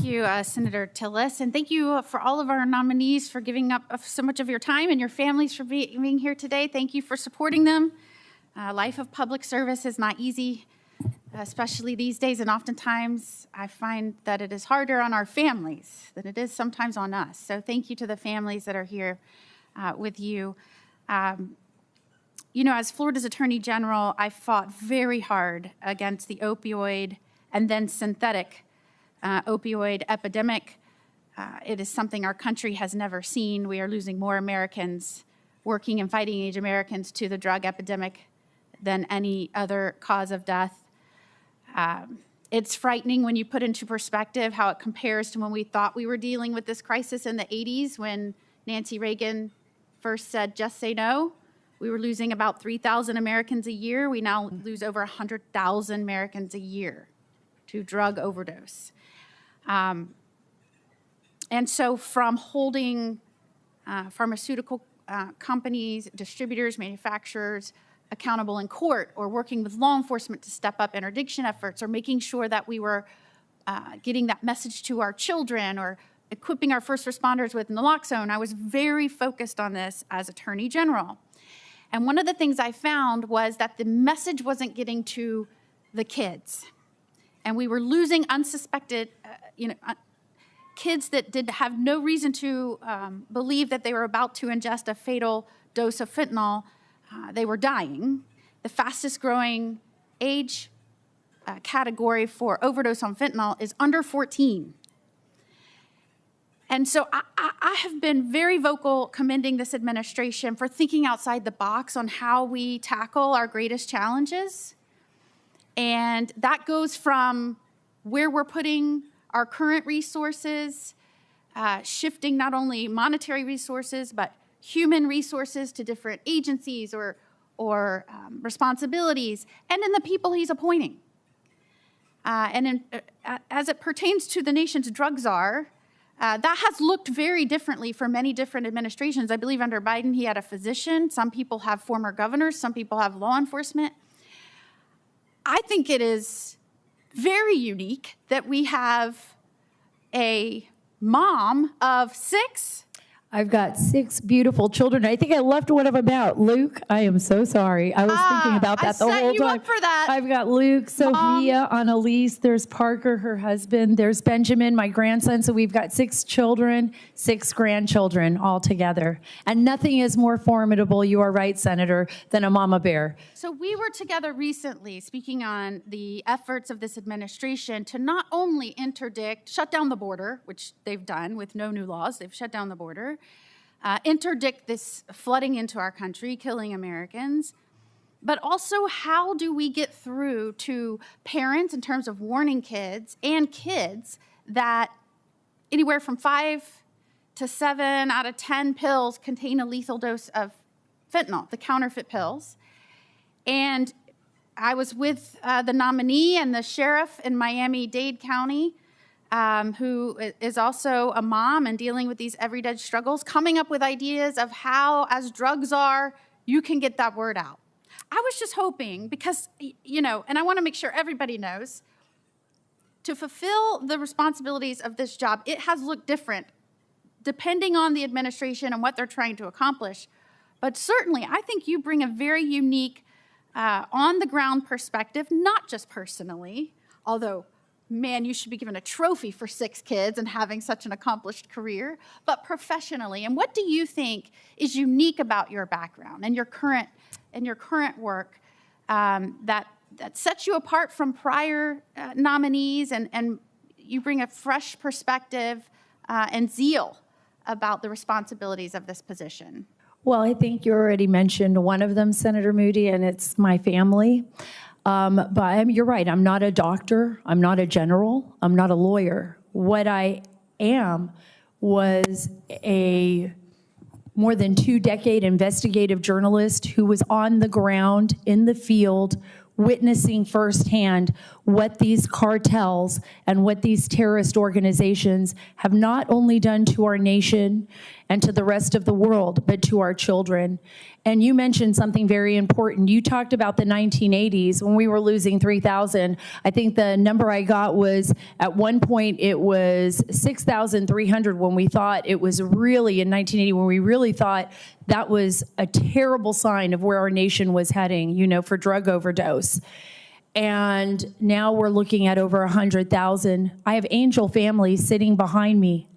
you, Senator Tillis, and thank you for all of our nominees for giving up so much of your time and your families for being here today. Thank you for supporting them. Life of public service is not easy, especially these days, and oftentimes I find that it is harder on our families than it is sometimes on us. So thank you to the families that are here with you. As Florida's Attorney General, I fought very hard against the opioid and then synthetic opioid epidemic. It is something our country has never seen. We are losing more Americans, working and fighting age Americans, to the drug epidemic than any other cause of death. It's frightening when you put into perspective how it compares to when we thought we were dealing with this crisis in the 80s when Nancy Reagan first said, just say no. We were losing about 3,000 Americans a year. We now lose over 100,000 Americans a year to drug overdose. And so from holding pharmaceutical companies, distributors, manufacturers accountable in court, or working with law enforcement to step up interdiction efforts, or making sure that we were getting that message to our children, or equipping our first responders with naloxone, I was very focused on this as Attorney General. And one of the things I found was that the message wasn't getting to the kids. And we were losing unsuspected, kids that did have no reason to believe that they were about to ingest a fatal dose of fentanyl. They were dying. The fastest growing age category for overdose on fentanyl is under 14. And so I have been very vocal commending this administration for thinking outside the box on how we tackle our greatest challenges. And that goes from where we're putting our current resources, shifting not only monetary resources, but human resources to different agencies or responsibilities, and in the people he's appointing. As it pertains to the nation's drug czar, that has looked very differently for many different administrations. I believe under Biden, he had a physician. Some people have former governors. Some people have law enforcement. I think it is very unique that we have a mom of 6. I've got 6 beautiful children. I think I left one of them out. Luke, I am so sorry. I was thinking about that the whole time. I set you up for that. I've got Luke, Sophia, Annalise. There's Parker, her husband. There's Benjamin, my grandson. So we've got 6 children, 6 grandchildren all together. And nothing is more formidable, you are right, Senator, than a mama bear. So we were together recently speaking on the efforts of this administration to not only shut down the border, which they've done with no new laws. They've shut down the border. Interdict this flooding into our country, killing Americans, but also how do we get through to parents in terms of warning kids and kids that anywhere from 5 to 7 out of 10 pills contain a lethal dose of fentanyl, the counterfeit pills. And I was with the nominee and the sheriff in Miami-Dade County, who is also a mom and dealing with these everyday struggles, coming up with ideas of how, as drug czar, you can get that word out. I was just hoping, because, and I want to make sure everybody knows, to fulfill the responsibilities of this job, it has looked different depending on the administration and what they're trying to accomplish. But certainly, I think you bring a very unique, on-the-ground perspective, not just personally, although man, you should be given a trophy for 6 kids and having such an accomplished career, but professionally. And what do you think is unique about your background and your current work that sets you apart from prior nominees, and you bring a fresh perspective and zeal about the responsibilities of this position? Well, I think you already mentioned one of them, Senator Moody, and it's my family. But you're right, I'm not a doctor, I'm not a general, I'm not a lawyer. What I am was a more than 2-decade investigative journalist who was on the ground in the field witnessing firsthand what these cartels and what these terrorist organizations have not only done to our nation and to the rest of the world, but to our children. And you mentioned something very important. You talked about the 1980s when we were losing 3,000. I think the number I got was at one point it was 6,300 when we thought it was really in 1980 when we really thought that was a terrible sign of where our nation was heading, you know, for drug overdose. And now we're looking at over 100,000. I have angel families sitting behind me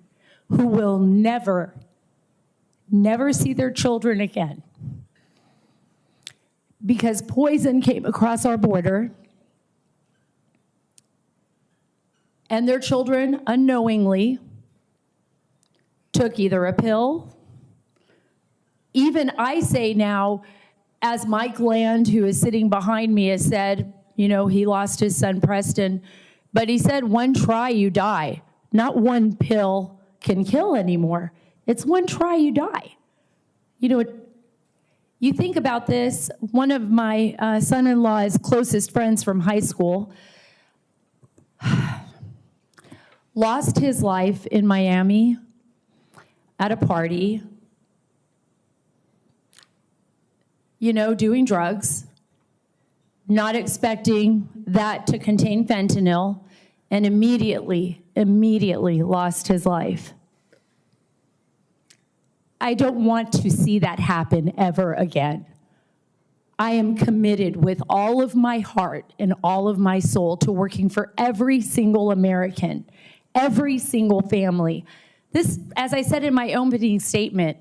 who will never see their children again because poison came across our border and their children unknowingly took either a pill. Even I say now, as Mike Land, who is sitting behind me, has said, you know, he lost his son Preston, but he said, one try, you die. Not one pill can kill anymore. It's one try, you die. You know, you think about this, one of my son-in-law's closest friends from high school lost his life in Miami at a party, you know, doing drugs, not expecting that to contain fentanyl, and immediately lost his life. I don't want to see that happen ever again. I am committed with all of my heart and all of my soul to working for every single American, every single family. This, as I said in my opening statement,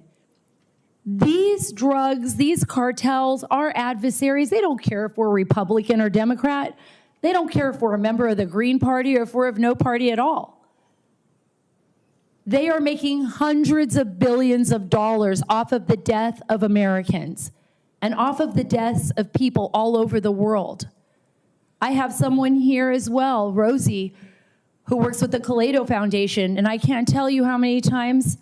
these drugs, these cartels, our adversaries, they don't care if we're Republican or Democrat. They don't care if we're a member of the Green Party or if we're of no party at all. They are making hundreds of billions of dollars off of the death of Americans and off of the deaths of people all over the world. I have someone here as well, Rosie, who works with the Kaleido Foundation, and I can't tell you how many times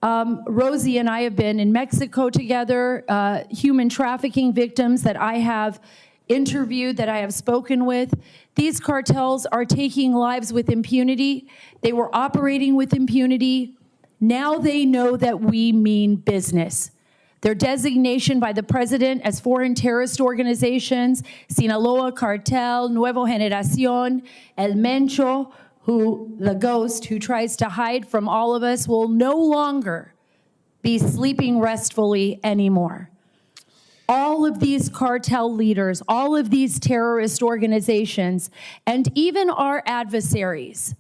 Rosie and I have been in Mexico together, human trafficking victims that I have interviewed, that I have spoken with. These cartels are taking lives with impunity. They were operating with impunity. Now they know that we mean business. Their designation by the president as foreign terrorist organizations, Sinaloa Cartel, Nuevo Generación, El Mencho, who, the ghost who tries to hide from all of us, will no longer be sleeping restfully anymore. All of these cartel leaders, all of these terrorist organizations, and even our adversaries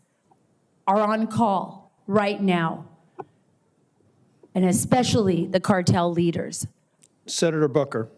are on call right now, and especially the cartel leaders. Senator Booker.